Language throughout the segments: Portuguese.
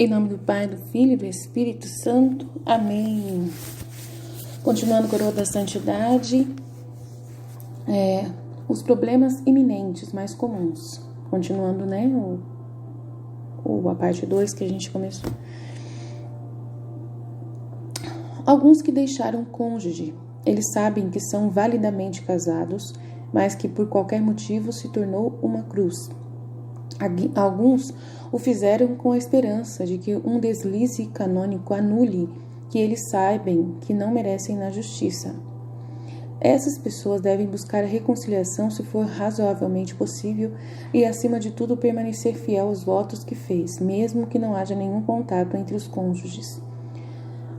Em nome do Pai, do Filho e do Espírito Santo. Amém. Continuando com a coroa da santidade, os problemas iminentes mais comuns. Continuando, a parte 2 que a gente começou. Alguns que deixaram o cônjuge. Eles sabem que são validamente casados, mas que por qualquer motivo se tornou uma cruz. Alguns o fizeram com a esperança de que um deslize canônico anule que eles sabem que não merecem na justiça. Essas pessoas devem buscar a reconciliação se for razoavelmente possível e, acima de tudo, permanecer fiel aos votos que fez, mesmo que não haja nenhum contato entre os cônjuges.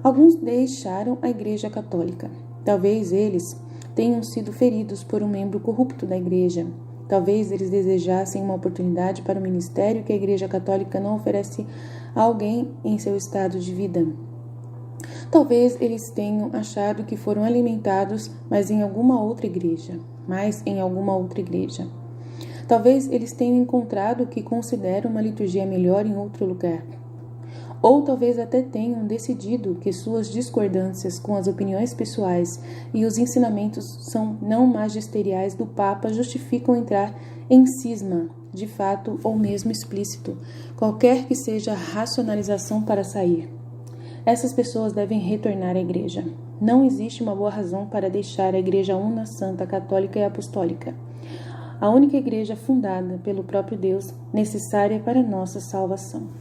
Alguns deixaram a Igreja Católica. Talvez eles tenham sido feridos por um membro corrupto da Igreja. Talvez eles desejassem uma oportunidade para o ministério que a Igreja Católica não oferece a alguém em seu estado de vida. Talvez eles tenham achado que foram alimentados, mas em alguma outra igreja. Talvez eles tenham encontrado o que consideram uma liturgia melhor em outro lugar. Ou talvez até tenham decidido que suas discordâncias com as opiniões pessoais e os ensinamentos são não magisteriais do Papa justificam entrar em cisma, de fato ou mesmo explícito, qualquer que seja a racionalização para sair. Essas pessoas devem retornar à Igreja. Não existe uma boa razão para deixar a Igreja una, santa, católica e apostólica. A única Igreja fundada pelo próprio Deus, necessária para nossa salvação.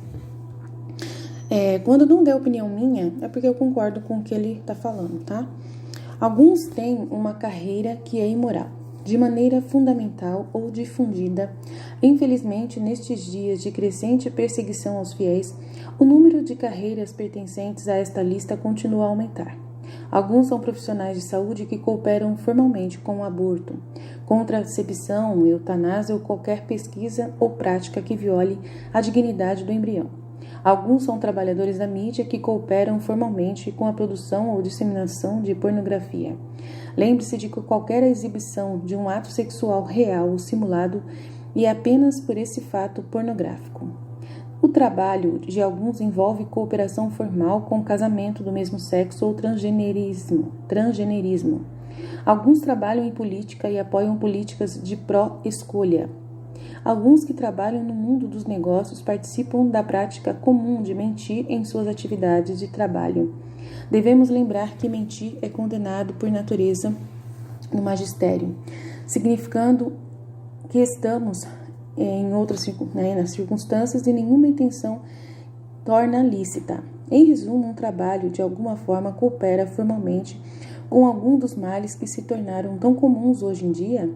Quando não der opinião minha, é porque eu concordo com o que ele está falando, tá? Alguns têm uma carreira que é imoral, de maneira fundamental ou difundida. Infelizmente, nestes dias de crescente perseguição aos fiéis, o número de carreiras pertencentes a esta lista continua a aumentar. Alguns são profissionais de saúde que cooperam formalmente com o aborto, contracepção, eutanásia ou qualquer pesquisa ou prática que viole a dignidade do embrião. Alguns são trabalhadores da mídia que cooperam formalmente com a produção ou disseminação de pornografia. Lembre-se de que qualquer exibição de um ato sexual real ou simulado é apenas por esse fato pornográfico. O trabalho de alguns envolve cooperação formal com casamento do mesmo sexo ou transgenerismo. Alguns trabalham em política e apoiam políticas de pró-escolha. Alguns que trabalham no mundo dos negócios participam da prática comum de mentir em suas atividades de trabalho. Devemos lembrar que mentir é condenado por natureza no magistério, significando que estamos nas circunstâncias e nenhuma intenção torna lícita. Em resumo, um trabalho de alguma forma coopera formalmente com algum dos males que se tornaram tão comuns hoje em dia.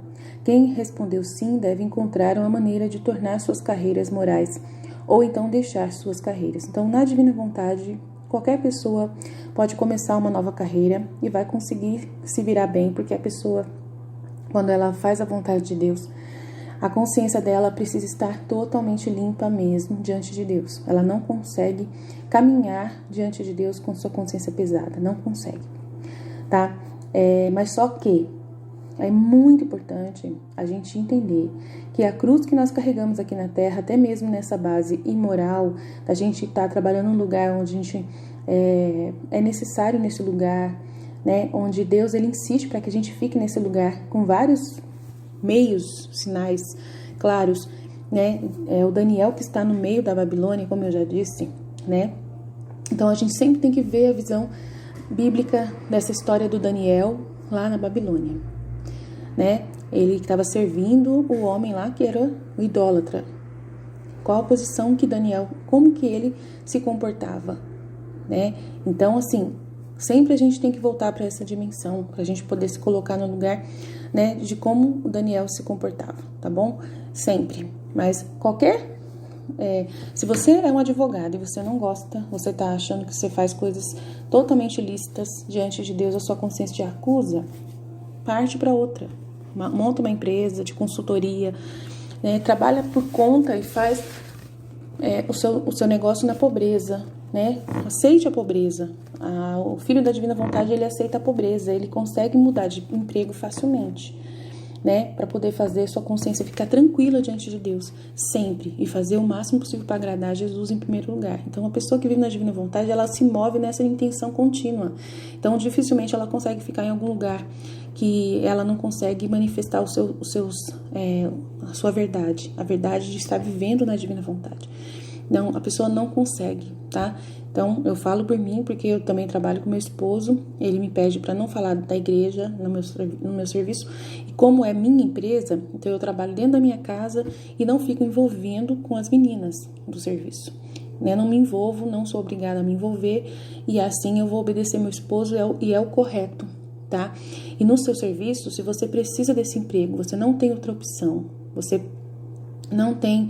Quem respondeu sim deve encontrar uma maneira de tornar suas carreiras morais ou então deixar suas carreiras. Então, na divina vontade, qualquer pessoa pode começar uma nova carreira e vai conseguir se virar bem, porque a pessoa, quando ela faz a vontade de Deus, a consciência dela precisa estar totalmente limpa mesmo diante de Deus. Ela não consegue caminhar diante de Deus com sua consciência pesada, não consegue, tá? Mas só que é muito importante a gente entender que a cruz que nós carregamos aqui na Terra, até mesmo nessa base imoral, da gente estar trabalhando num lugar onde a gente é necessário nesse lugar, né? Onde Deus ele insiste para que a gente fique nesse lugar com vários meios, sinais claros, né? O Daniel que está no meio da Babilônia, como eu já disse, né? Então a gente sempre tem que ver a visão bíblica dessa história do Daniel lá na Babilônia, né? Ele estava servindo o homem lá que era o idólatra. Qual a posição que Daniel, como que ele se comportava, né? Então, assim, sempre a gente tem que voltar para essa dimensão, para a gente poder se colocar no lugar, né, de como o Daniel se comportava, tá bom? Sempre. Mas se você é um advogado e você não gosta, você está achando que você faz coisas totalmente ilícitas diante de Deus, a sua consciência te acusa, parte para outra. Monta uma empresa de consultoria, né, trabalha por conta e faz o seu negócio na pobreza, né? Aceite a pobreza. O filho da divina vontade, ele aceita a pobreza, ele consegue mudar de emprego facilmente. né, para poder fazer sua consciência ficar tranquila diante de Deus, sempre, e fazer o máximo possível para agradar Jesus em primeiro lugar. Então, a pessoa que vive na divina vontade, ela se move nessa intenção contínua. Então, dificilmente ela consegue ficar em algum lugar que ela não consegue manifestar a sua verdade, a verdade de estar vivendo na divina vontade. Não, a pessoa não consegue, tá? Então, eu falo por mim, porque eu também trabalho com meu esposo, ele me pede para não falar da igreja no meu serviço, e como é minha empresa, então eu trabalho dentro da minha casa e não fico envolvendo com as meninas do serviço, né? Não me envolvo, não sou obrigada a me envolver, e assim eu vou obedecer meu esposo, e é o correto, tá? E no seu serviço, se você precisa desse emprego, você não tem outra opção, você não tem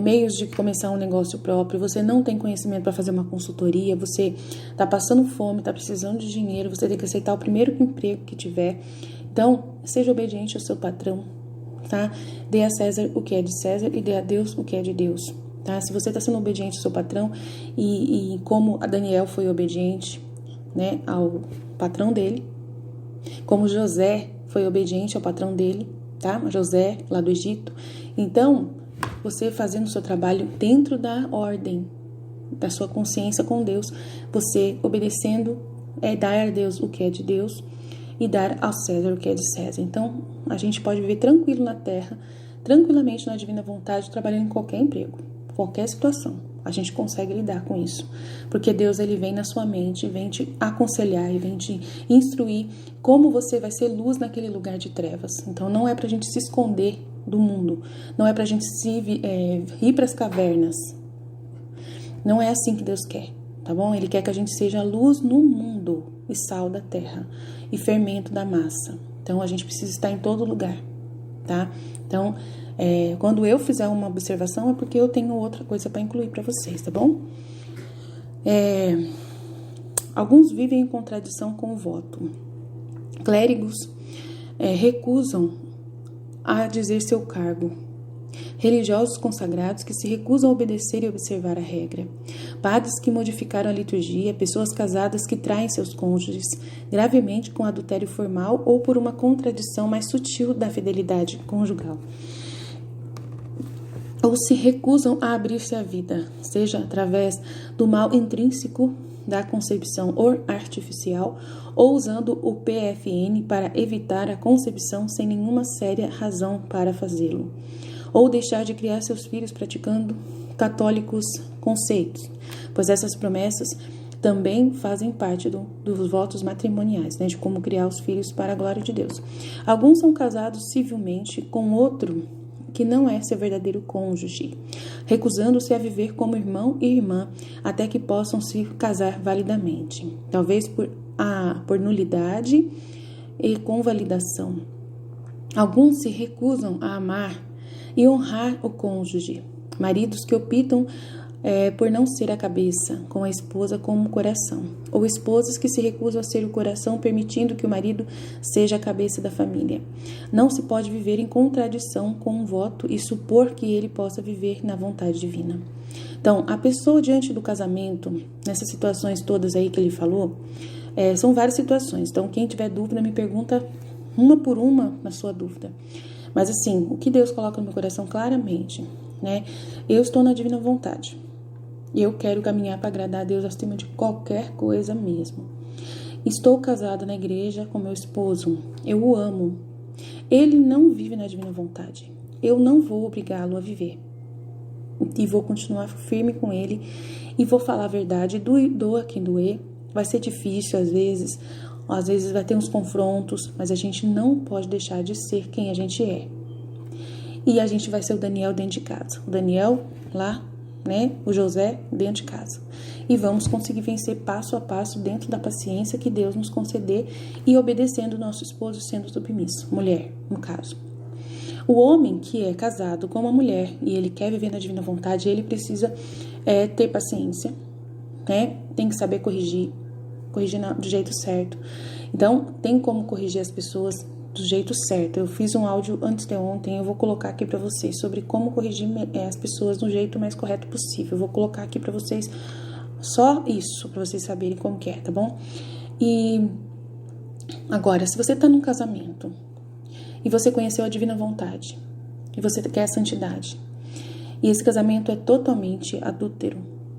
meios de começar um negócio próprio, você não tem conhecimento para fazer uma consultoria, você está passando fome, está precisando de dinheiro, você tem que aceitar o primeiro emprego que tiver. Então, seja obediente ao seu patrão, tá? Dê a César o que é de César e dê a Deus o que é de Deus, tá? Se você está sendo obediente ao seu patrão, e como a Daniel foi obediente, né, ao patrão dele, como José foi obediente ao patrão dele, tá? José, lá do Egito. Então, você fazendo o seu trabalho dentro da ordem da sua consciência com Deus, você obedecendo, dar a Deus o que é de Deus e dar ao César o que é de César. Então, a gente pode viver tranquilo na terra, tranquilamente na divina vontade, trabalhando em qualquer emprego, qualquer situação. A gente consegue lidar com isso, porque Deus, ele vem na sua mente, vem te aconselhar e vem te instruir como você vai ser luz naquele lugar de trevas. Então, não é pra gente se esconder do mundo, não é pra gente ir pras cavernas. Não é assim que Deus quer, tá bom? Ele quer que a gente seja luz no mundo e sal da terra e fermento da massa. Então, a gente precisa estar em todo lugar, tá? Então, quando eu fizer uma observação é porque eu tenho outra coisa para incluir para vocês, tá bom? Alguns vivem em contradição com o voto. Clérigos recusam a dizer seu cargo. Religiosos consagrados que se recusam a obedecer e observar a regra. Padres que modificaram a liturgia, pessoas casadas que traem seus cônjuges, gravemente com adultério formal ou por uma contradição mais sutil da fidelidade conjugal. Ou se recusam a abrir-se à vida, seja através do mal intrínseco da concepção or artificial, ou usando o PFN para evitar a concepção sem nenhuma séria razão para fazê-lo, ou deixar de criar seus filhos praticando católicos conceitos, pois essas promessas também fazem parte dos votos matrimoniais, né, de como criar os filhos para a glória de Deus. Alguns são casados civilmente com outro que não é seu verdadeiro cônjuge, recusando-se a viver como irmão e irmã até que possam se casar validamente, talvez por nulidade e convalidação. Alguns se recusam a amar e honrar o cônjuge, maridos que optam por não ser a cabeça, com a esposa como o coração, ou esposas que se recusam a ser o coração, permitindo que o marido seja a cabeça da família. Não se pode viver em contradição com um voto e supor que ele possa viver na vontade divina. Então, a pessoa diante do casamento, nessas situações todas aí que ele falou, são várias situações. Então, quem tiver dúvida, me pergunta uma por uma na sua dúvida. Mas assim, o que Deus coloca no meu coração claramente, né? Eu estou na divina vontade. E eu quero caminhar para agradar a Deus acima de qualquer coisa mesmo. Estou casada na igreja com meu esposo. Eu o amo. Ele não vive na divina vontade. Eu não vou obrigá-lo a viver. E vou continuar firme com ele. E vou falar a verdade. Doa quem doer. Vai ser difícil às vezes. Às vezes vai ter uns confrontos. Mas a gente não pode deixar de ser quem a gente é. E a gente vai ser o Daniel dentro de casa. O Daniel lá, né? O José dentro de casa. E vamos conseguir vencer passo a passo dentro da paciência que Deus nos conceder e obedecendo o nosso esposo sendo submisso. Mulher, no caso. O homem que é casado com uma mulher e ele quer viver na divina vontade, ele precisa ter paciência, né? Tem que saber corrigir do jeito certo. Então, tem como corrigir as pessoas do jeito certo. Eu fiz um áudio antes de ontem, eu vou colocar aqui pra vocês sobre como corrigir as pessoas do jeito mais correto possível. Eu vou colocar aqui pra vocês só isso, pra vocês saberem como que é, tá bom? E agora, se você tá num casamento e você conheceu a divina vontade, e você quer a santidade. E esse casamento é totalmente adúltero,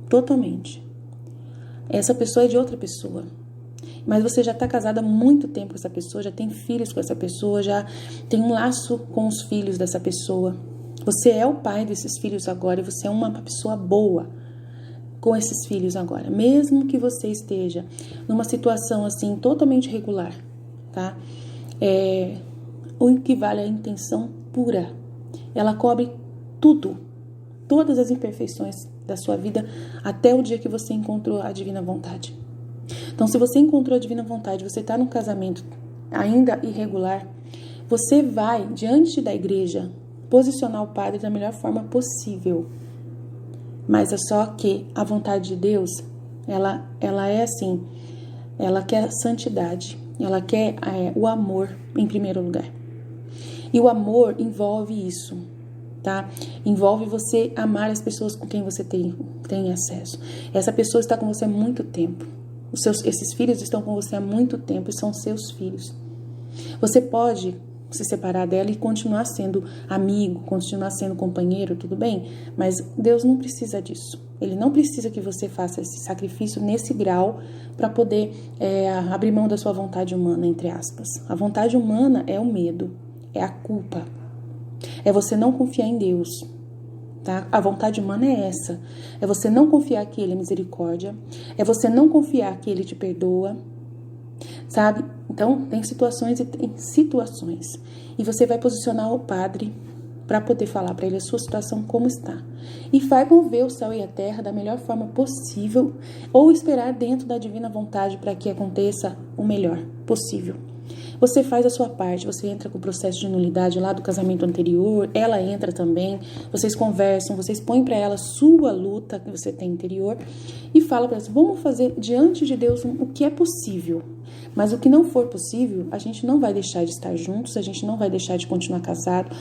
totalmente. Essa pessoa é de outra pessoa, mas você já está casada há muito tempo com essa pessoa, já tem filhos com essa pessoa, já tem um laço com os filhos dessa pessoa. Você é o pai desses filhos agora e você é uma pessoa boa com esses filhos agora, mesmo que você esteja numa situação assim totalmente regular, tá? O que vale é a intenção pura. Ela cobre tudo, todas as imperfeições da sua vida até o dia que você encontrou a divina vontade. Então, se você encontrou a divina vontade, você está num casamento ainda irregular, você vai diante da igreja posicionar o padre da melhor forma possível. Mas é só que a vontade de Deus, ela é assim, ela quer a santidade, ela quer o amor em primeiro lugar. E o amor envolve isso, tá? Envolve você amar as pessoas com quem você tem acesso. Essa pessoa está com você há muito tempo. Esses filhos estão com você há muito tempo e são seus filhos. Você pode se separar dela e continuar sendo amigo, continuar sendo companheiro, tudo bem? Mas Deus não precisa disso. Ele não precisa que você faça esse sacrifício nesse grau para poder abrir mão da sua vontade humana, entre aspas. A vontade humana é o medo, é a culpa, é você não confiar em Deus, tá? A vontade humana é essa, é você não confiar que Ele é misericórdia, é você não confiar que Ele te perdoa, sabe? Então, tem situações e tem situações. E você vai posicionar o padre para poder falar para ele a sua situação como está. E vai mover o céu e a terra da melhor forma possível ou esperar dentro da divina vontade para que aconteça o melhor possível. Você faz a sua parte, você entra com o processo de nulidade lá do casamento anterior, ela entra também, vocês conversam, vocês põem para ela a sua luta que você tem interior e fala para ela, vamos fazer diante de Deus o que é possível. Mas o que não for possível, a gente não vai deixar de estar juntos, a gente não vai deixar de continuar casado.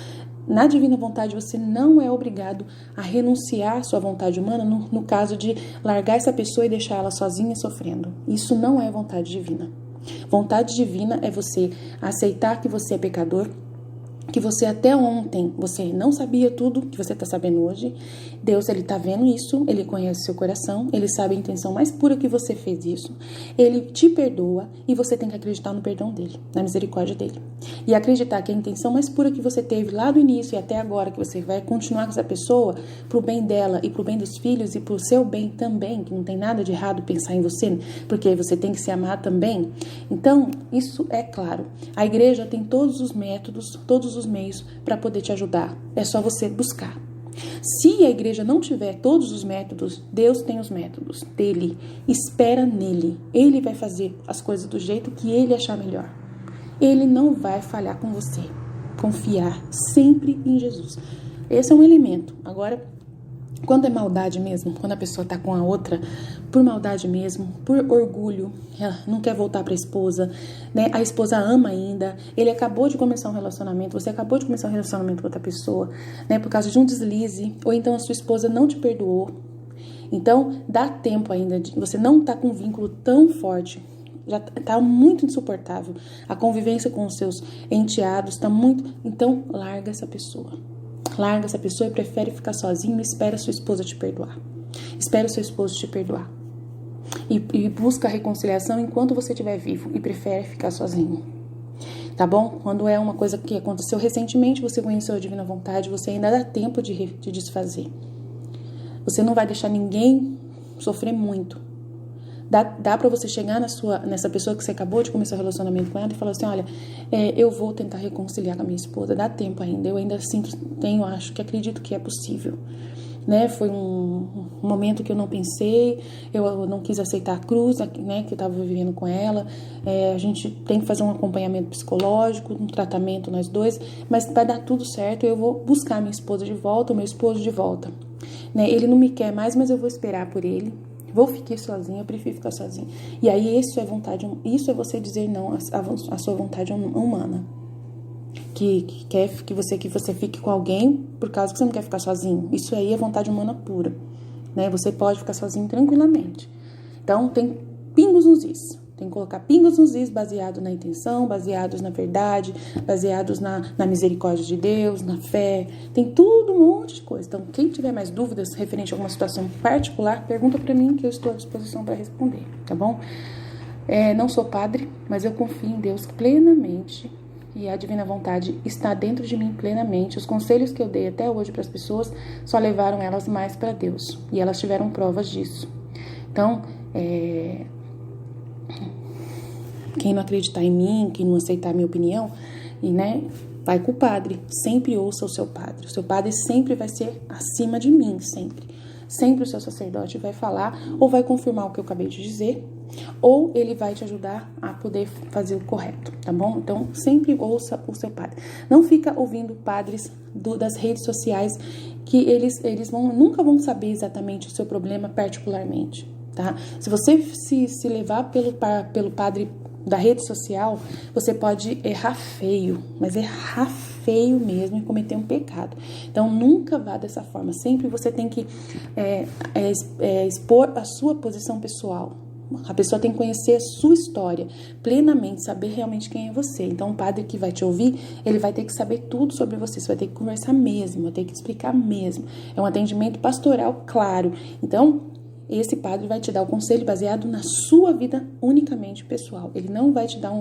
Na divina vontade, você não é obrigado a renunciar à sua vontade humana no caso de largar essa pessoa e deixar ela sozinha sofrendo. Isso não é vontade divina. Vontade divina é você aceitar que você é pecador, que você até ontem, você não sabia tudo que você está sabendo hoje. Deus, Ele está vendo isso, Ele conhece seu coração, Ele sabe a intenção mais pura que você fez isso. Ele te perdoa e você tem que acreditar no perdão dEle, na misericórdia dEle. E acreditar que a intenção mais pura que você teve lá do início e até agora, que você vai continuar com essa pessoa, pro bem dela e pro bem dos filhos e pro seu bem também, que não tem nada de errado pensar em você, porque você tem que se amar também. Então, isso é claro. A igreja tem todos os métodos, todos os meios para poder te ajudar. É só você buscar. Se a igreja não tiver todos os métodos, Deus tem os métodos dele. Espera nele. Ele vai fazer as coisas do jeito que ele achar melhor. Ele não vai falhar com você. Confiar sempre em Jesus. Esse é um elemento. Agora, quando é maldade mesmo, quando a pessoa tá com a outra, por maldade mesmo, por orgulho, ela não quer voltar pra esposa, né? A esposa ama ainda, ele acabou de começar um relacionamento, você acabou de começar um relacionamento com outra pessoa, né? Por causa de um deslize, ou então a sua esposa não te perdoou. Então, dá tempo ainda, você não tá com um vínculo tão forte, já tá muito insuportável. A convivência com os seus enteados tá muito... Então, larga essa pessoa. Larga essa pessoa e prefere ficar sozinho e espera a sua esposa te perdoar. Espera o seu esposo te perdoar. E busca a reconciliação enquanto você estiver vivo e prefere ficar sozinho. Tá bom? Quando é uma coisa que aconteceu recentemente, você conheceu a divina vontade, você ainda dá tempo de desfazer. Você não vai deixar ninguém sofrer muito. Dá pra você chegar nessa pessoa que você acabou de começar o relacionamento com ela e falar assim, olha, eu vou tentar reconciliar com a minha esposa, dá tempo ainda, eu ainda acredito que é possível, né? Foi um momento que eu não pensei, eu não quis aceitar a cruz, né, que eu estava vivendo com ela, a gente tem que fazer um acompanhamento psicológico, um tratamento nós dois, mas vai dar tudo certo, eu vou buscar minha esposa de volta, o meu esposo de volta, né? Ele não me quer mais, mas eu vou esperar por ele. Vou ficar sozinha, eu prefiro ficar sozinha. E aí isso é você dizer não à sua vontade humana. Que quer que você fique com alguém por causa que você não quer ficar sozinho. Isso aí é vontade humana pura, né? Você pode ficar sozinho tranquilamente. Então tem pingos nos is. Tem que colocar pingos nos is, baseados na intenção, baseados na verdade, baseados na misericórdia de Deus, na fé. Tem tudo, um monte de coisa. Então, quem tiver mais dúvidas referente a alguma situação particular, pergunta para mim que eu estou à disposição para responder, tá bom? Não sou padre, mas eu confio em Deus plenamente e a divina vontade está dentro de mim plenamente. Os conselhos que eu dei até hoje para as pessoas só levaram elas mais para Deus e elas tiveram provas disso. Então, quem não acreditar em mim, quem não aceitar a minha opinião, vai com o padre. Sempre ouça o seu padre. O seu padre sempre vai ser acima de mim, sempre. Sempre o seu sacerdote vai falar ou vai confirmar o que eu acabei de dizer, ou ele vai te ajudar a poder fazer o correto, tá bom? Então, sempre ouça o seu padre. Não fica ouvindo padres das redes sociais, que eles nunca vão saber exatamente o seu problema particularmente, tá? Se você se levar pelo padre da rede social, você pode errar feio, mas errar feio mesmo e cometer um pecado. Então, nunca vá dessa forma. Sempre você tem que expor a sua posição pessoal. A pessoa tem que conhecer a sua história plenamente, saber realmente quem é você. Então, o padre que vai te ouvir, ele vai ter que saber tudo sobre você. Você vai ter que conversar mesmo, vai ter que explicar mesmo. É um atendimento pastoral, claro. Então, esse padre vai te dar o conselho baseado na sua vida unicamente pessoal. Ele não vai te dar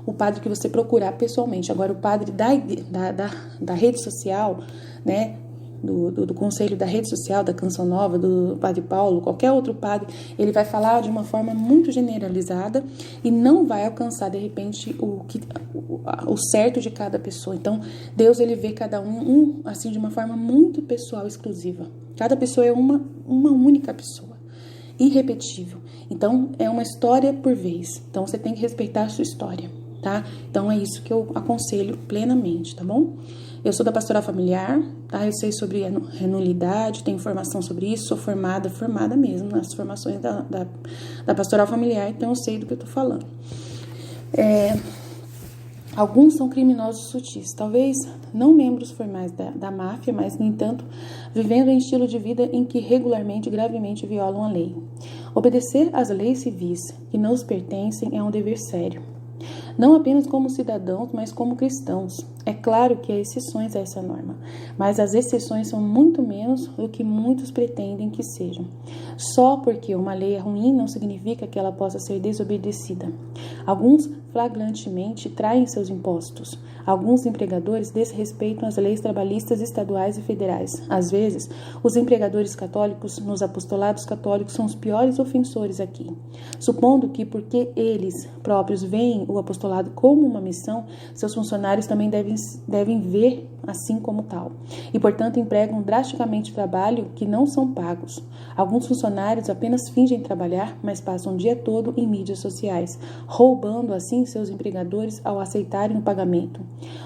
o padre que você procurar pessoalmente. Agora, o padre da rede social, né, do conselho da rede social, da Canção Nova, do Padre Paulo, qualquer outro padre, ele vai falar de uma forma muito generalizada e não vai alcançar, de repente, o certo de cada pessoa. Então, Deus, ele vê cada um assim, de uma forma muito pessoal, exclusiva. Cada pessoa é uma única pessoa, irrepetível. Então, é uma história por vez. Então, você tem que respeitar a sua história, tá? Então, é isso que eu aconselho plenamente, tá bom? Eu sou da Pastoral Familiar, tá? Eu sei sobre a nulidade, tenho informação sobre isso, sou formada mesmo nas formações da Pastoral Familiar, então eu sei do que eu tô falando. Alguns são criminosos sutis, talvez não membros formais da máfia, mas, no entanto, vivendo em estilo de vida em que regularmente e gravemente violam a lei. Obedecer às leis civis que nos pertencem é um dever sério. Não apenas como cidadãos, mas como cristãos. É claro que há exceções a essa norma, mas as exceções são muito menos do que muitos pretendem que sejam. Só porque uma lei é ruim não significa que ela possa ser desobedecida. Alguns flagrantemente traem seus impostos. Alguns empregadores desrespeitam as leis trabalhistas estaduais e federais. Às vezes, os empregadores católicos nos apostolados católicos são os piores ofensores aqui. Supondo que, porque eles próprios veem o apostolado como uma missão, seus funcionários também devem ver assim como tal. E, portanto, empregam drasticamente trabalho que não são pagos. Alguns funcionários apenas fingem trabalhar, mas passam o dia todo em mídias sociais, roubando assim seus empregadores ao aceitarem o pagamento.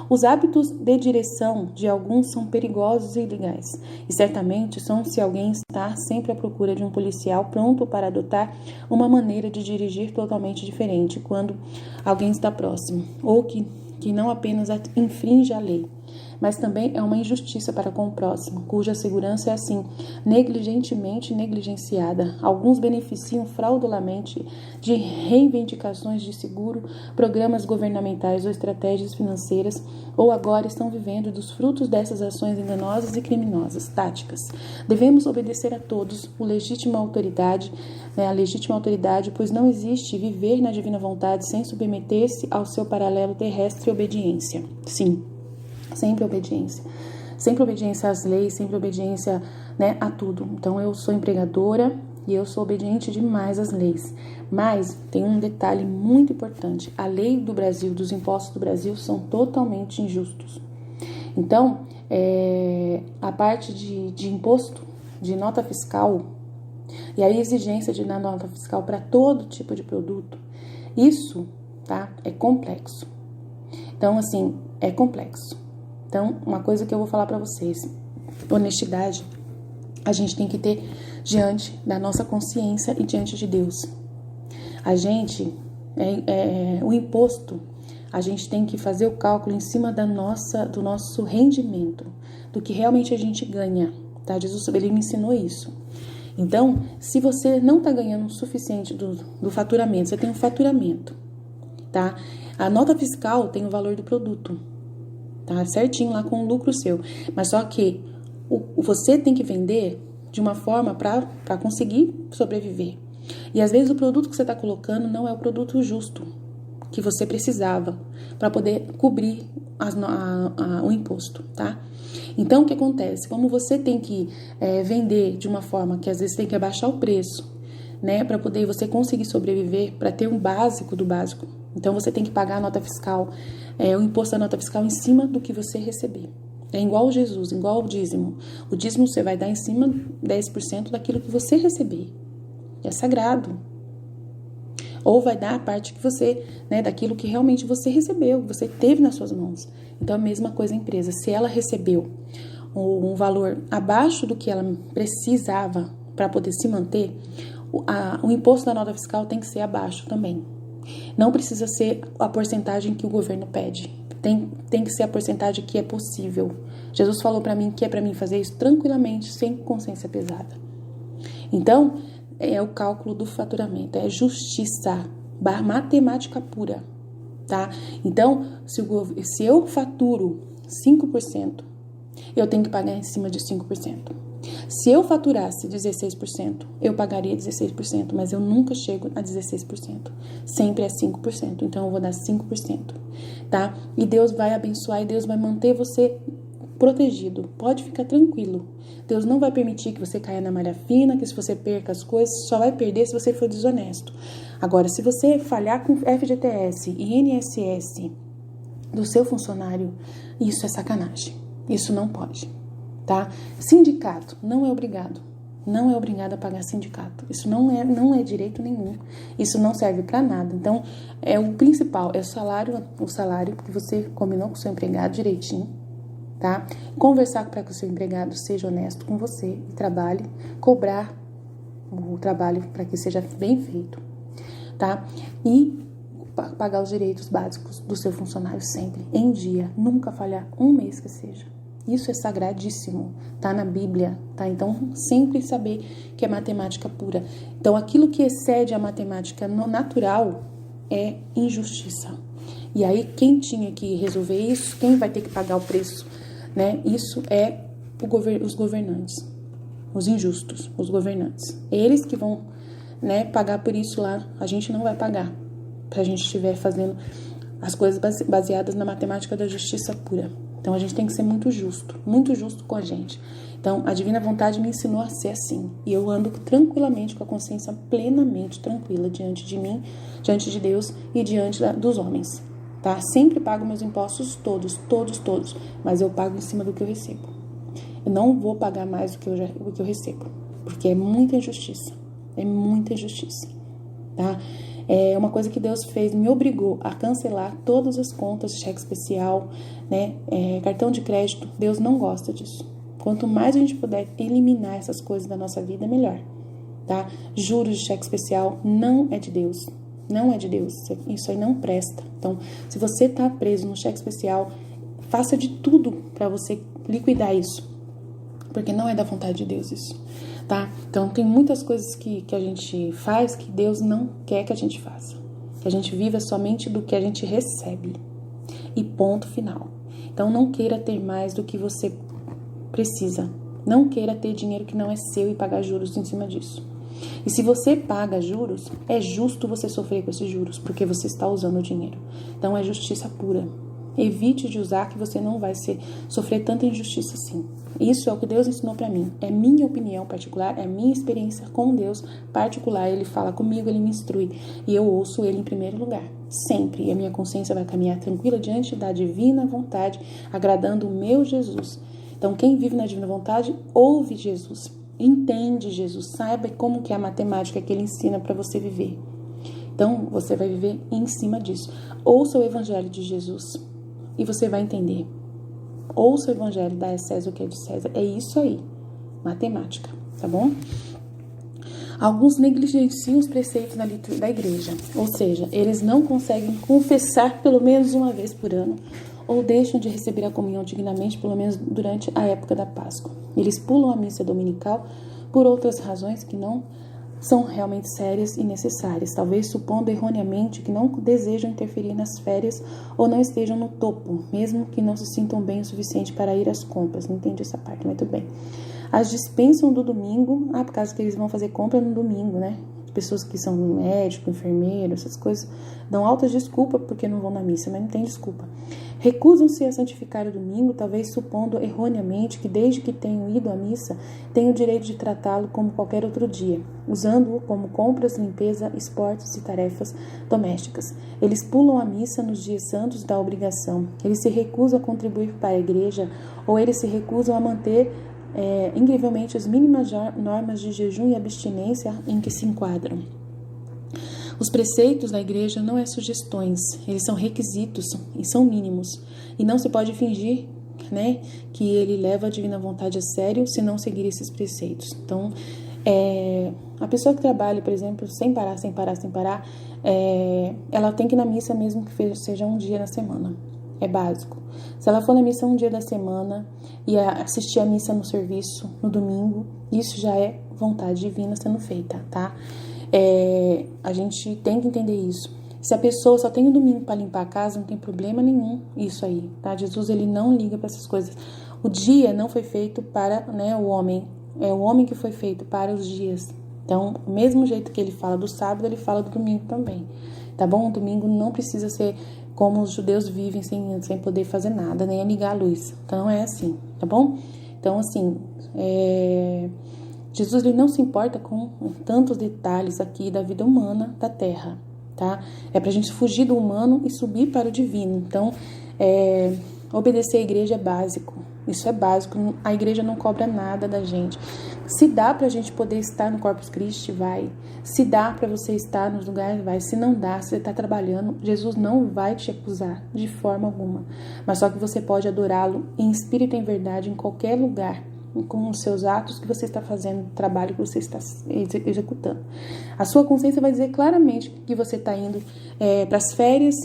Os hábitos de direção de alguns são perigosos e ilegais, e certamente são se alguém está sempre à procura de um policial pronto para adotar uma maneira de dirigir totalmente diferente quando alguém está próximo, ou que não apenas infringe a lei, mas também é uma injustiça para com o próximo, cuja segurança é assim, negligentemente negligenciada. Alguns beneficiam fraudulamente de reivindicações de seguro, programas governamentais ou estratégias financeiras, ou agora estão vivendo dos frutos dessas ações enganosas e criminosas, táticas. Devemos obedecer a todos a legítima autoridade, pois não existe viver na divina vontade sem submeter-se ao seu paralelo terrestre obediência. Sim. Sempre obediência às leis, sempre obediência, a tudo. Então, eu sou empregadora e eu sou obediente demais às leis. Mas tem um detalhe muito importante: a lei do Brasil, dos impostos do Brasil, são totalmente injustos. Então, a parte de imposto, de nota fiscal, e a exigência de dar nota fiscal para todo tipo de produto, isso, tá, é complexo. Então, assim, é complexo. Então, uma coisa que eu vou falar para vocês: honestidade a gente tem que ter diante da nossa consciência e diante de Deus. A gente, o imposto, a gente tem que fazer o cálculo em cima do nosso rendimento, do que realmente a gente ganha, tá? Jesus, ele me ensinou isso. Então, se você não está ganhando o suficiente do faturamento, você tem um faturamento, tá? A nota fiscal tem o valor do produto, tá? Certinho lá com o lucro seu. Mas só que você tem que vender de uma forma para conseguir sobreviver. E às vezes o produto que você está colocando não é o produto justo que você precisava para poder cobrir o imposto, tá? Então, o que acontece? Como você tem que vender de uma forma que às vezes tem que abaixar o preço, né? Para poder você conseguir sobreviver, para ter um básico do básico. Então, você tem que pagar a nota fiscal, o imposto da nota fiscal em cima do que você receber. É igual Jesus, igual o dízimo. O dízimo você vai dar em cima 10% daquilo que você receber. É sagrado. Ou vai dar a parte que você, né, daquilo que realmente você recebeu, que você teve nas suas mãos. Então, a mesma coisa a empresa. Se ela recebeu um valor abaixo do que ela precisava para poder se manter, o imposto da nota fiscal tem que ser abaixo também. Não precisa ser a porcentagem que o governo pede. Tem que ser a porcentagem que é possível. Jesus falou para mim que é para mim fazer isso tranquilamente, sem consciência pesada. Então, é o cálculo do faturamento, é justiça, matemática pura, tá? Então, se eu faturo 5%, eu tenho que pagar em cima de 5%. Se eu faturasse 16%, eu pagaria 16%, mas eu nunca chego a 16%. Sempre é 5%, então eu vou dar 5%, tá? E Deus vai abençoar e Deus vai manter você protegido. Pode ficar tranquilo. Deus não vai permitir que você caia na malha fina, que se você perca as coisas, só vai perder se você for desonesto. Agora, se você falhar com FGTS e INSS do seu funcionário, isso é sacanagem. Isso não pode, tá? Sindicato não é obrigado. Não é obrigado a pagar sindicato. Isso não é direito nenhum. Isso não serve para nada. Então, o principal é o salário que você combinou com o seu empregado direitinho, tá? Conversar para que o seu empregado seja honesto com você e trabalhe, cobrar o trabalho para que seja bem feito, tá? E pagar os direitos básicos do seu funcionário sempre, em dia, nunca falhar um mês que seja. Isso é sagradíssimo, tá na Bíblia, tá? Então, sempre saber que é matemática pura. Então, aquilo que excede a matemática natural é injustiça. E aí, quem tinha que resolver isso, quem vai ter que pagar o preço, né? Isso é os governantes, os injustos, os governantes. Eles que vão, né, pagar por isso lá. A gente não vai pagar, pra gente estiver fazendo as coisas baseadas na matemática da justiça pura. Então, a gente tem que ser muito justo com a gente. Então, a divina vontade me ensinou a ser assim. E eu ando tranquilamente, com a consciência plenamente tranquila diante de mim, diante de Deus e diante dos homens. Tá? Sempre pago meus impostos todos. Mas eu pago em cima do que eu recebo. Eu não vou pagar mais do que eu recebo. Porque é muita injustiça. Tá? É uma coisa que Deus fez, me obrigou a cancelar todas as contas, cheque especial, né, cartão de crédito. Deus não gosta disso. Quanto mais a gente puder eliminar essas coisas da nossa vida, melhor, tá? Juros de cheque especial não é de Deus. Não é de Deus. Isso aí não presta. Então, se você tá preso no cheque especial, faça de tudo para você liquidar isso. Porque não é da vontade de Deus isso. Tá? Então, tem muitas coisas que a gente faz que Deus não quer que a gente faça. Que a gente viva somente do que a gente recebe. E ponto final. Então, não queira ter mais do que você precisa. Não queira ter dinheiro que não é seu e pagar juros em cima disso. E se você paga juros, é justo você sofrer com esses juros, porque você está usando o dinheiro. Então, é justiça pura. Evite de usar, que você não vai sofrer tanta injustiça assim. Isso é o que Deus ensinou pra mim. É minha opinião particular, é minha experiência com Deus particular. Ele fala comigo, ele me instrui. E eu ouço ele em primeiro lugar. Sempre. E a minha consciência vai caminhar tranquila diante da divina vontade, agradando o meu Jesus. Então, quem vive na divina vontade, ouve Jesus. Entende Jesus. Saiba como que é a matemática que ele ensina para você viver. Então, você vai viver em cima disso. Ouça o evangelho de Jesus. E você vai entender. Ouça o evangelho, dá a César o que é de César. É isso aí. Matemática, tá bom? Alguns negligenciam os preceitos da igreja. Ou seja, eles não conseguem confessar pelo menos uma vez por ano. Ou deixam de receber a comunhão dignamente, pelo menos durante a época da Páscoa. Eles pulam a missa dominical por outras razões que não são realmente sérias e necessárias, talvez supondo erroneamente que não desejam interferir nas férias ou não estejam no topo, mesmo que não se sintam bem o suficiente para ir às compras. Não entendi essa parte, mas tudo bem. As dispensam do domingo, por causa que eles vão fazer compra no domingo, né? Pessoas que são médico, enfermeiro, essas coisas, dão altas desculpas porque não vão na missa, mas não tem desculpa. Recusam-se a santificar o domingo, talvez supondo erroneamente que desde que tenham ido à missa, têm o direito de tratá-lo como qualquer outro dia, usando-o como compras, limpeza, esportes e tarefas domésticas. Eles pulam a missa nos dias santos da obrigação, eles se recusam a contribuir para a igreja ou eles se recusam a manter incrivelmente as mínimas normas de jejum e abstinência em que se enquadram. Os preceitos da igreja não são sugestões, eles são requisitos e são mínimos. E não se pode fingir, né, que ele leva a divina vontade a sério se não seguir esses preceitos. Então, a pessoa que trabalha, por exemplo, sem parar, ela tem que ir na missa mesmo que seja um dia na semana. É básico. Se ela for na missa um dia da semana e assistir a missa no serviço no domingo, isso já é vontade divina sendo feita, tá? A gente tem que entender isso. Se a pessoa só tem o domingo para limpar a casa, não tem problema nenhum isso aí, tá? Jesus, ele não liga para essas coisas. O dia não foi feito para, né, o homem. É o homem que foi feito para os dias. Então, do mesmo jeito que ele fala do sábado, ele fala do domingo também, tá bom? O domingo não precisa ser como os judeus vivem sem poder fazer nada, nem ligar a luz. Então, não é assim, tá bom? Então, assim, Jesus, ele não se importa com tantos detalhes aqui da vida humana da Terra, tá? É pra gente fugir do humano e subir para o divino. Então, obedecer a igreja é básico. Isso é básico. A igreja não cobra nada da gente. Se dá pra gente poder estar no Corpus Christi, vai. Se dá pra você estar nos lugares, vai. Se não dá, se você tá trabalhando, Jesus não vai te acusar de forma alguma. Mas só que você pode adorá-lo em espírito e em verdade, em qualquer lugar, com os seus atos que você está fazendo, o trabalho que você está executando. A sua consciência vai dizer claramente que você está indo para as férias,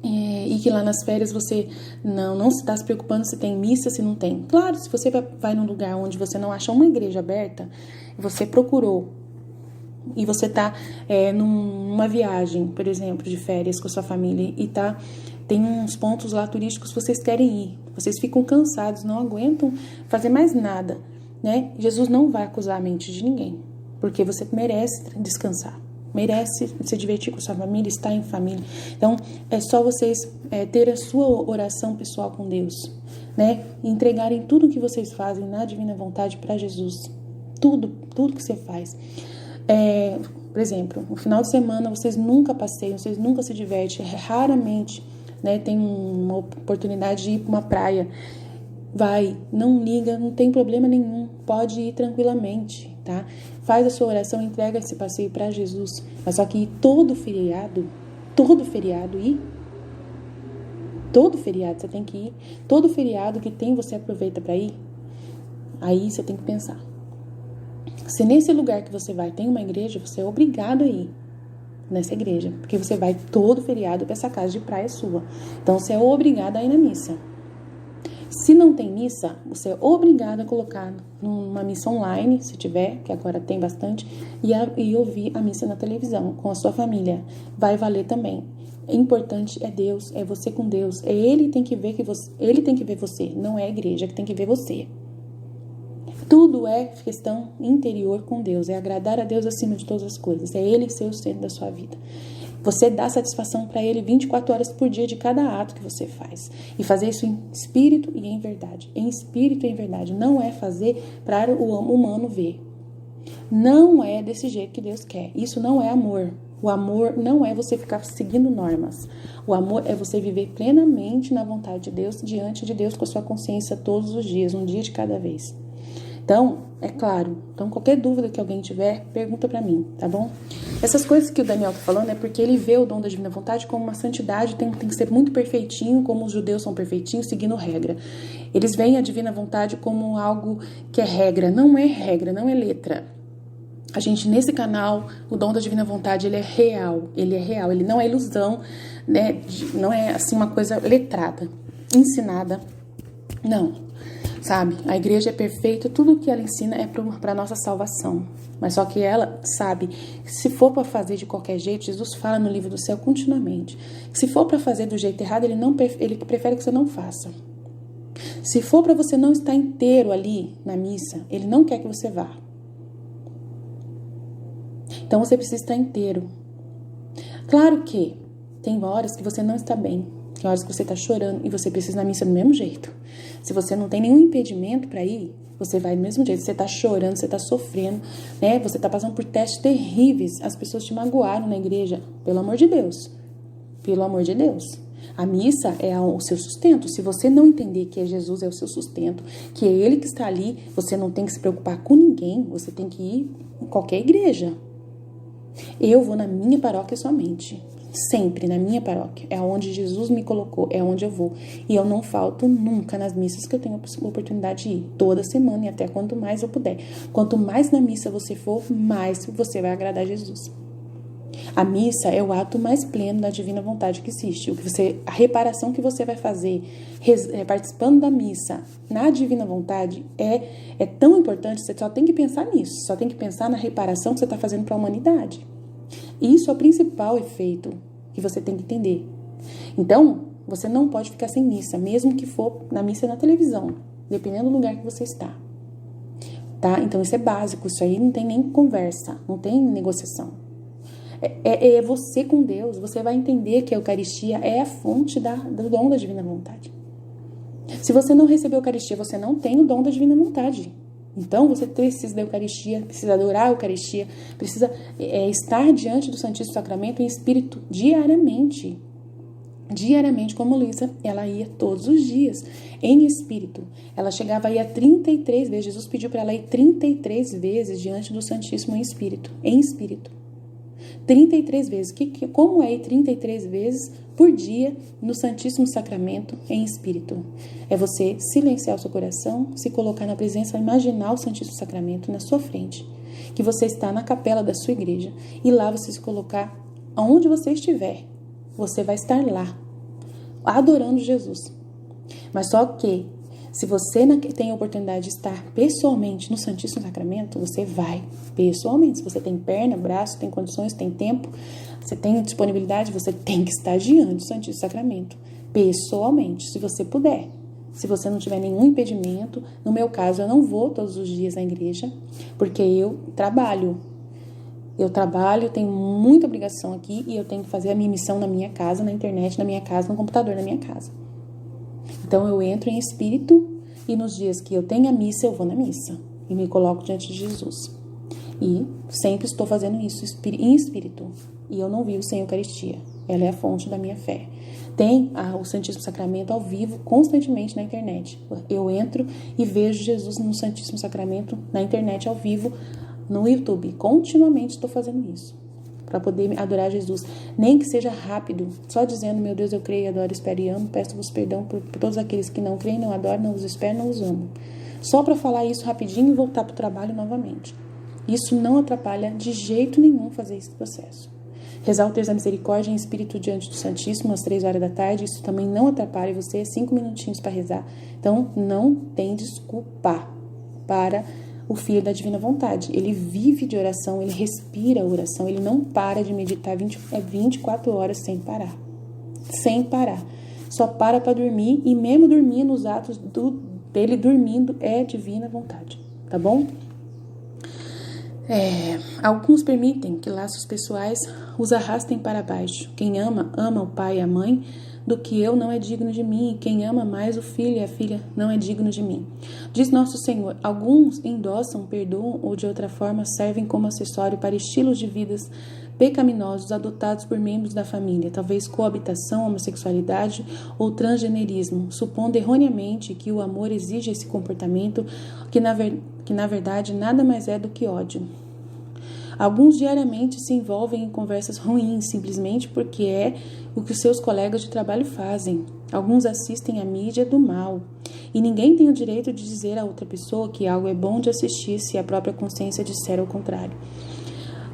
e que lá nas férias você não se está se preocupando se tem missa, se não tem. Claro, se você vai num lugar onde você não acha uma igreja aberta, você procurou, e você está numa viagem, por exemplo, de férias com a sua família, e tem uns pontos lá turísticos que vocês querem ir, vocês ficam cansados, não aguentam fazer mais nada, né? Jesus não vai acusar a mente de ninguém, porque você merece descansar, merece se divertir com a sua família, estar em família. Então, é só vocês ter a sua oração pessoal com Deus, né? E entregarem tudo que vocês fazem na divina vontade para Jesus. Tudo que você faz. Por exemplo, no final de semana vocês nunca passeiam, vocês nunca se divertem, raramente, né, tem uma oportunidade de ir para uma praia. Vai, não liga, não tem problema nenhum, pode ir tranquilamente, tá? Faz a sua oração, entrega esse passeio para Jesus. Mas só que todo feriado você tem que ir. Todo feriado que tem, você aproveita para ir. Aí você tem que pensar. Se nesse lugar que você vai tem uma igreja, você é obrigado a ir nessa igreja, porque você vai todo feriado para essa casa de praia sua. Então você é obrigado a ir na missa. Se não tem missa, você é obrigado a colocar numa missa online, se tiver, que agora tem bastante, e ouvir a missa na televisão com a sua família. Vai valer também. O importante é Deus, é você com Deus. Ele tem que ver você, não é a igreja que tem que ver você. Tudo é questão interior com Deus, é agradar a Deus acima de todas as coisas, é Ele ser o centro da sua vida. Você dá satisfação para Ele 24 horas por dia de cada ato que você faz. E fazer isso em espírito e em verdade. Em espírito e em verdade. Não é fazer para o humano ver. Não é desse jeito que Deus quer. Isso não é amor. O amor não é você ficar seguindo normas. O amor é você viver plenamente na vontade de Deus, diante de Deus, com a sua consciência todos os dias, um dia de cada vez. Então, é claro, qualquer dúvida que alguém tiver, pergunta pra mim, tá bom? Essas coisas que o Daniel tá falando é porque ele vê o dom da divina vontade como uma santidade, tem que ser muito perfeitinho, como os judeus são perfeitinhos, seguindo regra. Eles veem a divina vontade como algo que é regra, não é letra. A gente, nesse canal, o dom da divina vontade, ele é real, ele não é ilusão, né? Não é assim uma coisa letrada, ensinada, não. sabe? A igreja é perfeita, tudo que ela ensina é para nossa salvação. Mas só que ela sabe que se for para fazer de qualquer jeito, Jesus fala no livro do céu continuamente, que se for para fazer do jeito errado, ele prefere que você não faça. Se for para você não estar inteiro ali na missa, ele não quer que você vá. Então você precisa estar inteiro. Claro que tem horas que você não está bem, tem horas que você está chorando e você precisa ir na missa do mesmo jeito. Se você não tem nenhum impedimento para ir, você vai do mesmo jeito. Você está chorando, você está sofrendo, né? Você está passando por testes terríveis. As pessoas te magoaram na igreja. Pelo amor de Deus. Pelo amor de Deus. A missa é o seu sustento. Se você não entender que Jesus é o seu sustento, que é Ele que está ali, você não tem que se preocupar com ninguém. Você tem que ir em qualquer igreja. Eu vou na minha paróquia somente. Sempre na minha paróquia. É onde Jesus me colocou, é onde eu vou. E eu não falto nunca nas missas que eu tenho a oportunidade de ir. Toda semana e até quanto mais eu puder. Quanto mais na missa você for, mais você vai agradar Jesus. A missa é o ato mais pleno da divina vontade que existe. A reparação que você vai fazer participando da missa na divina vontade é tão importante, você só tem que pensar nisso. Só tem que pensar na reparação que você está fazendo para a humanidade. Isso é o principal efeito que você tem que entender. Então, você não pode ficar sem missa, mesmo que for na missa na televisão, dependendo do lugar que você está. Tá? Então, isso é básico, isso aí não tem nem conversa, não tem negociação. É você com Deus, você vai entender que a Eucaristia é a fonte do dom da divina vontade. Se você não recebeu a Eucaristia, você não tem o dom da divina vontade. Então, você precisa da Eucaristia, precisa adorar a Eucaristia, precisa estar diante do Santíssimo Sacramento em espírito diariamente. Diariamente, como Luísa, ela ia todos os dias em espírito. Ela chegava a ir 33 vezes. Jesus pediu para ela ir 33 vezes diante do Santíssimo em espírito. 33 vezes. Como é ir 33 vezes por dia no Santíssimo Sacramento em espírito? É você silenciar o seu coração, se colocar na presença, imaginar o Santíssimo Sacramento na sua frente, que você está na capela da sua igreja, e lá você se colocar aonde você estiver, você vai estar lá, adorando Jesus. Mas só que, se você tem a oportunidade de estar pessoalmente no Santíssimo Sacramento, você vai pessoalmente. Se você tem perna, braço, tem condições, tem tempo, você tem disponibilidade, você tem que estar diante do Santíssimo Sacramento, pessoalmente, se você puder. Se você não tiver nenhum impedimento, no meu caso, eu não vou todos os dias à igreja, porque eu trabalho. Tenho muita obrigação aqui e eu tenho que fazer a minha missão na minha casa, na internet, na minha casa, no computador, na minha casa. Então, eu entro em espírito e nos dias que eu tenho a missa, eu vou na missa e me coloco diante de Jesus. E sempre estou fazendo isso em espírito. E eu não vivo sem Eucaristia. Ela é a fonte da minha fé. Tem o Santíssimo Sacramento ao vivo constantemente na internet. Eu entro e vejo Jesus no Santíssimo Sacramento na internet ao vivo no YouTube. Continuamente estou fazendo isso. Para poder adorar Jesus, nem que seja rápido, só dizendo, meu Deus, eu creio, adoro, espero e amo, peço-vos perdão por todos aqueles que não creem, não adoram, não os espero, não os amo. Só para falar isso rapidinho e voltar para o trabalho novamente. Isso não atrapalha de jeito nenhum fazer esse processo. Rezar o Terço da Misericórdia em espírito diante do Santíssimo às 3 horas da tarde, isso também não atrapalha você, 5 minutinhos para rezar. Então, não tem desculpa para o Filho da Divina Vontade. Ele vive de oração, ele respira a oração, ele não para de meditar 24 horas sem parar. Sem parar. Só para dormir, e mesmo dormindo, os atos dele dormindo é divina vontade. Tá bom? Alguns permitem que laços pessoais os arrastem para baixo. Quem ama, ama o pai e a mãe, do que eu não é digno de mim, e quem ama mais o filho e a filha não é digno de mim. Diz nosso Senhor, alguns endossam, perdoam ou de outra forma servem como acessório para estilos de vidas pecaminosos adotados por membros da família, talvez coabitação, homossexualidade ou transgenerismo, supondo erroneamente que o amor exige esse comportamento, que na verdade nada mais é do que ódio. Alguns diariamente se envolvem em conversas ruins, simplesmente porque é o que os seus colegas de trabalho fazem. Alguns assistem à mídia do mal. E ninguém tem o direito de dizer a outra pessoa que algo é bom de assistir se a própria consciência disser o contrário.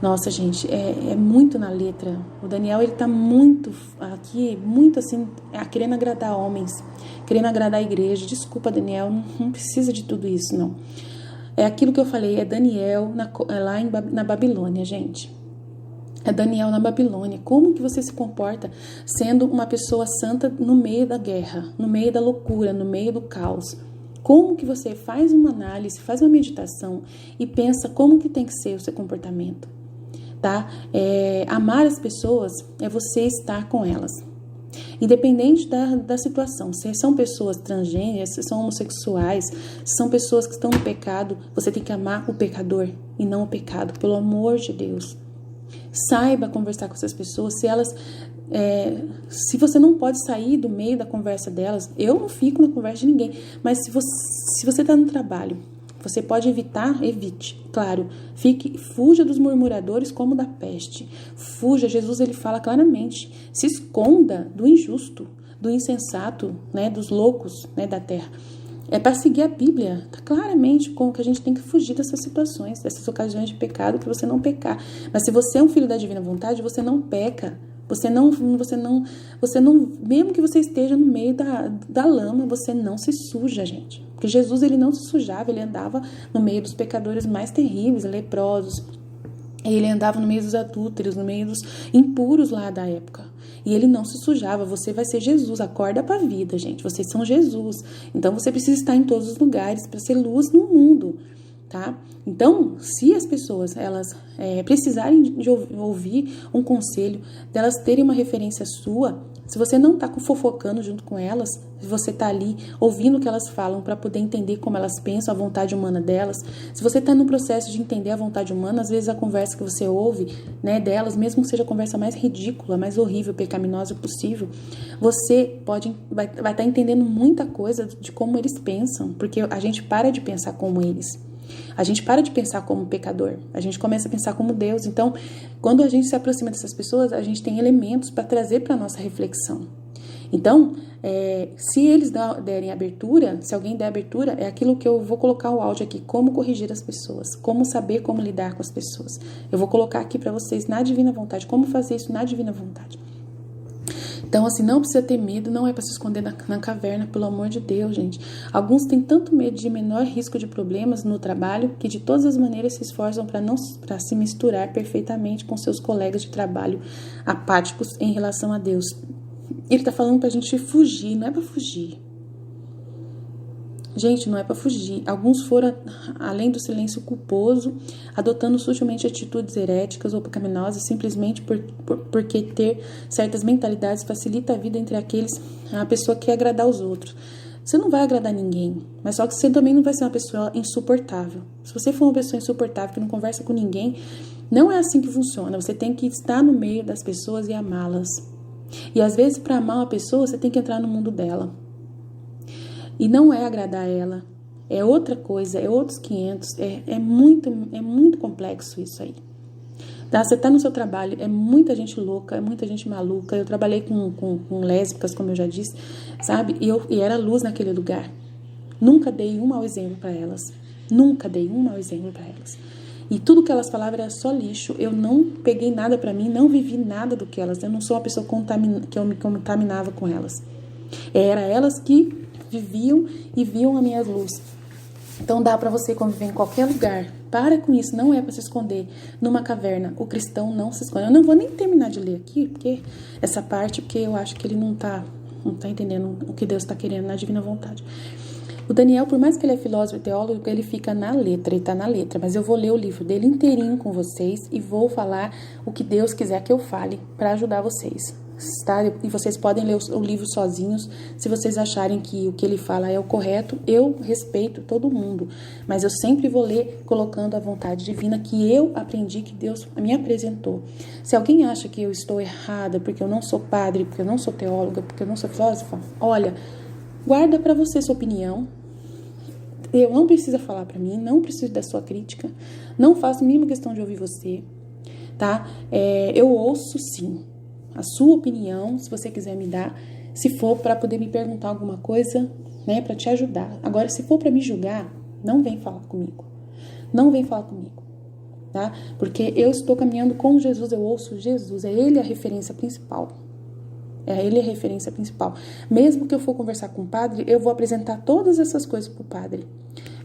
Nossa, gente, é muito na letra. O Daniel, ele tá muito aqui, muito assim, querendo agradar homens, querendo agradar a igreja. Desculpa, Daniel, não precisa de tudo isso, não. É aquilo que eu falei, é Daniel lá na Babilônia, gente. É Daniel na Babilônia. Como que você se comporta sendo uma pessoa santa no meio da guerra, no meio da loucura, no meio do caos? Como que você faz uma análise, faz uma meditação e pensa como que tem que ser o seu comportamento, tá? Amar as pessoas é você estar com elas. Independente da situação, se são pessoas transgêneras, se são homossexuais, se são pessoas que estão no pecado, você tem que amar o pecador e não o pecado, pelo amor de Deus. Saiba conversar com essas pessoas. Se você não pode sair do meio da conversa delas, eu não fico na conversa de ninguém, mas se você está no trabalho, você pode evitar, evite, claro, fuja dos murmuradores como da peste, fuja, Jesus ele fala claramente, se esconda do injusto, do insensato, né, dos loucos, né, da terra. É para seguir a Bíblia, tá claramente como que a gente tem que fugir dessas situações, dessas ocasiões de pecado, que você não pecar. Mas se você é um filho da divina vontade, você não peca. Você não, mesmo que você esteja no meio da lama, você não se suja, gente. Porque Jesus, ele não se sujava, ele andava no meio dos pecadores mais terríveis, leprosos. Ele andava no meio dos adúlteros, no meio dos impuros lá da época. E ele não se sujava. Você vai ser Jesus. Acorda para a vida, gente. Vocês são Jesus. Então, você precisa estar em todos os lugares para ser luz no mundo, tá? Então, se as pessoas, elas precisarem de ouvir um conselho, delas terem uma referência sua, se você não está fofocando junto com elas, se você está ali ouvindo o que elas falam para poder entender como elas pensam, a vontade humana delas, se você está no processo de entender a vontade humana, às vezes a conversa que você ouve, né, delas, mesmo que seja a conversa mais ridícula, mais horrível, pecaminosa possível, você vai estar entendendo muita coisa de como eles pensam, porque a gente para de pensar como eles. A gente para de pensar como pecador, a gente começa a pensar como Deus. Então, quando a gente se aproxima dessas pessoas, a gente tem elementos para trazer para a nossa reflexão. Então, se eles derem abertura, se alguém der abertura, é aquilo que eu vou colocar o áudio aqui, como corrigir as pessoas, como saber como lidar com as pessoas. Eu vou colocar aqui para vocês na divina vontade, como fazer isso na divina vontade. Então, assim, não precisa ter medo, não é para se esconder na caverna, pelo amor de Deus, gente. Alguns têm tanto medo de menor risco de problemas no trabalho que de todas as maneiras se esforçam para se misturar perfeitamente com seus colegas de trabalho apáticos em relação a Deus. Ele tá falando pra gente fugir, não é pra fugir. Gente, não é para fugir. Alguns foram além do silêncio culposo, adotando sutilmente atitudes heréticas ou pecaminosas, simplesmente porque ter certas mentalidades facilita a vida entre a pessoa que quer agradar os outros. Você não vai agradar ninguém, mas só que você também não vai ser uma pessoa insuportável. Se você for uma pessoa insuportável que não conversa com ninguém, não é assim que funciona. Você tem que estar no meio das pessoas e amá-las. E às vezes, para amar uma pessoa, você tem que entrar no mundo dela. E não é agradar ela, é outra coisa, é outros 500, é muito complexo isso aí. Tá? Você tá no seu trabalho, é muita gente louca, é muita gente maluca. Eu trabalhei com lésbicas, como eu já disse, sabe? E era luz naquele lugar. Nunca dei um mau exemplo para elas. Nunca dei um mau exemplo para elas. E tudo que elas falavam era só lixo. Eu não peguei nada para mim, não vivi nada do que elas. Eu não sou uma pessoa que eu me contaminava com elas. Era elas que viviam e viam a minha luz. Então dá para você conviver em qualquer lugar. Para com isso, não é para se esconder numa caverna. O cristão não se esconde. Eu não vou nem terminar de ler aqui, porque essa parte, porque eu acho que ele não tá entendendo o que Deus está querendo na divina vontade. O Daniel, por mais que ele é filósofo e teólogo, ele fica na letra, ele tá na letra, mas eu vou ler o livro dele inteirinho com vocês e vou falar o que Deus quiser que eu fale para ajudar vocês. Tá? E vocês podem ler o livro sozinhos, se vocês acharem que o que ele fala é o correto. Eu respeito todo mundo, mas eu sempre vou ler colocando a vontade divina que eu aprendi, que Deus me apresentou. Se alguém acha que eu estou errada porque eu não sou padre, porque eu não sou teóloga, porque eu não sou filósofa, olha, guarda para você sua opinião. Eu não precisa falar para mim, não preciso da sua crítica, não faço a mínima questão de ouvir você, tá? Eu ouço sim a sua opinião, se você quiser me dar, se for para poder me perguntar alguma coisa, né, para te ajudar. Agora, se for para me julgar, não vem falar comigo. Não vem falar comigo. tá? Porque eu estou caminhando com Jesus, eu ouço Jesus, é Ele a referência principal. É Ele a referência principal. Mesmo que eu for conversar com o padre, eu vou apresentar todas essas coisas pro padre.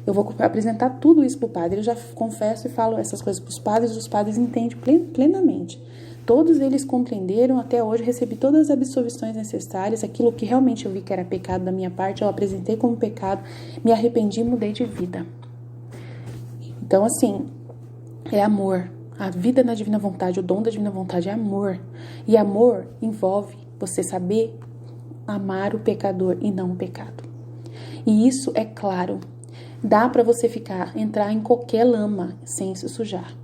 Eu vou apresentar tudo isso pro padre. Eu já confesso e falo essas coisas pros padres, os padres entendem plenamente. Todos eles compreenderam, até hoje recebi todas as absolvições necessárias, aquilo que realmente eu vi que era pecado da minha parte, eu apresentei como pecado, me arrependi e mudei de vida. Então, assim, é amor. A vida na divina vontade, o dom da divina vontade é amor. E amor envolve você saber amar o pecador e não o pecado. E isso é claro. Dá para você entrar em qualquer lama sem se sujar.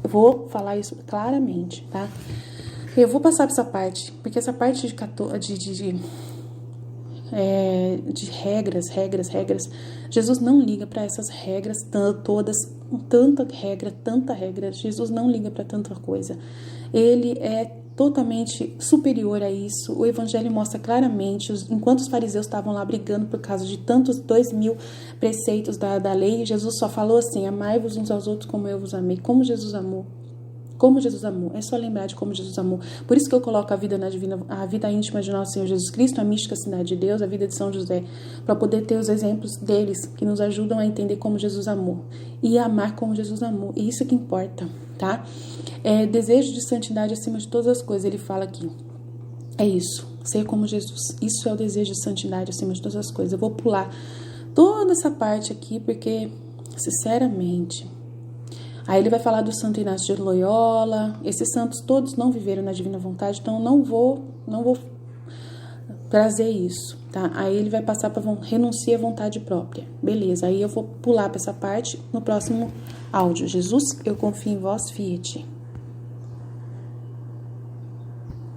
Eu vou falar isso claramente, tá? Eu vou passar por essa parte, porque essa parte de regras, Jesus não liga para essas regras todas, tanta regra. Jesus não liga para tanta coisa. Ele é totalmente superior a isso. O evangelho mostra claramente, enquanto os fariseus estavam lá brigando por causa de tantos 2.000 preceitos da lei, Jesus só falou assim: amai-vos uns aos outros como eu vos amei. Como Jesus amou. Como Jesus amou. É só lembrar de como Jesus amou. Por isso que eu coloco a vida íntima de nosso Senhor Jesus Cristo, a mística cidade de Deus, a vida de São José, para poder ter os exemplos deles, que nos ajudam a entender como Jesus amou. E amar como Jesus amou. E isso que importa, tá? Desejo de santidade acima de todas as coisas, ele fala aqui. É isso, ser como Jesus. Isso é o desejo de santidade acima de todas as coisas. Eu vou pular toda essa parte aqui, porque, sinceramente... Aí ele vai falar do Santo Inácio de Loyola. Esses santos todos não viveram na divina vontade, então não vou trazer isso, tá? Aí ele vai passar para renunciar à vontade própria. Beleza, aí eu vou pular para essa parte no próximo áudio. Jesus, eu confio em vós, fiat.